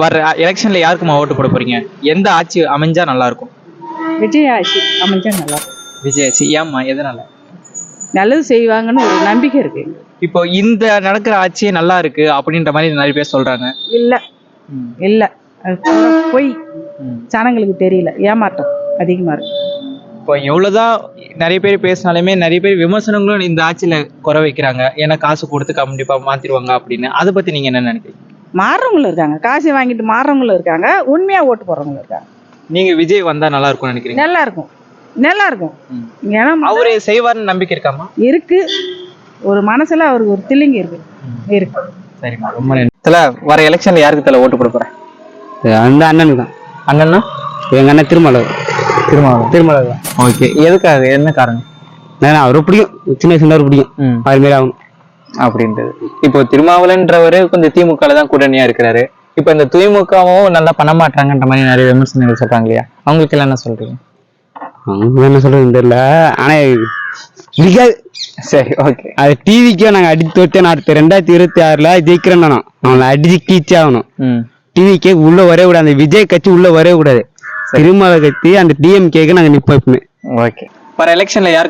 வர எலெக்ஷன்ல யாருக்குமா ஓட்டு போட போறீங்க? எந்த ஆட்சி அமைஞ்சா நல்லா இருக்கும்? விஜய் ஆட்சி அமைஞ்சா நல்லா இருக்கும். விஜய் ஆட்சி. ஏம்மா, எதனால? நல்லது செய்வாங்கன்னு ஒரு நம்பிக்கை இருக்கு. இப்போ இந்த நடக்கிற ஆட்சியே நல்லா இருக்கு அப்படின்ற மாதிரி நிறைய பேர் சொல்றாங்க. இல்ல ம். இல்ல அது பூரா பொய். ம். ஜனங்களுக்கு தெரியல, ஏமாற்றம் அதிகமா இருக்கு. இப்போ எவ்வளவுதான் நிறைய பேர் பேசினாலுமே நிறைய பேர் விமர்சனங்களும் இந்த ஆட்சியில குறை வைக்கிறாங்க. ஏன்னா காசு கொடுத்து கண்டிப்பா மாத்திருவாங்க அப்படின்னு. அதை பத்தி நீங்க என்ன நினைக்கிறீங்க? மாறுறவங்களும் இருக்காங்க, காசு வாங்கிட்டு மாறுறவங்களும் இருக்காங்க, உண்மையா ஓட்டு போடுறவங்களும் இருக்காங்க. நீங்க விஜய் வந்தா நல்லா இருக்கும்னு நினைக்கிறீங்க? நல்லா இருக்கும், நல்லா இருக்கும். ம். ஏன்னா அவரு செய்வார்னு நம்பிக்கை இருக்காமா? இருக்கு, ஒரு மனசுல அவருக்கு ஒரு தில்லிங்க இருக்கு. இருக்கு. சரிம்மா, ரொம்ப நன்றி. வர எலெக்ஷன்ல யாருக்கு தல ஓட்டு போட போறேன்? அந்த அண்ணனுக்கு தான். அண்ணன்னா எங்க அண்ணன் திருமலர். திருமலர் தான். ஓகே. எதுக்காக, என்ன காரணம்? நான் அவரை பிடிக்கும், சின்ன வயசுல பிடிக்கும். அது மாரி ஆகணும் அப்படின்றது. இப்போ திருமாவளன்றவரு கொஞ்சம் திமுகல தான் கூட்டணியா இருக்கிறாரு. இப்போ இந்த திமுகவும் நல்லா பண்ண மாட்டாங்கன்ற மாதிரி நிறைய விமர்சனங்கள் சொல்றாங்க இல்லையா? அவங்களுக்கு எல்லாம் என்ன சொல்றீங்க? அவங்க என்ன சொல்றது தெரியல, ஆனா பிடிக்காது. சரி, ஓகே. அது டிவிக்கே நாங்க அடிச்சு தோத்தே அடுத்த 2026 ஜெயிக்கிறேன். நானும் அவங்களை அடிச்சு கீச்சே ஆகணும். டிவிக்கே உள்ள வரவே கூடாது, அந்த விஜய் கட்சி உள்ள வரவே கூடாது. திருமலை கட்சி அந்த டிஎம்கேக்கு நாங்க நிப்போம் எப்பவுமே. ஓகே. வர எலெக்ஷன்ல யாருக்கு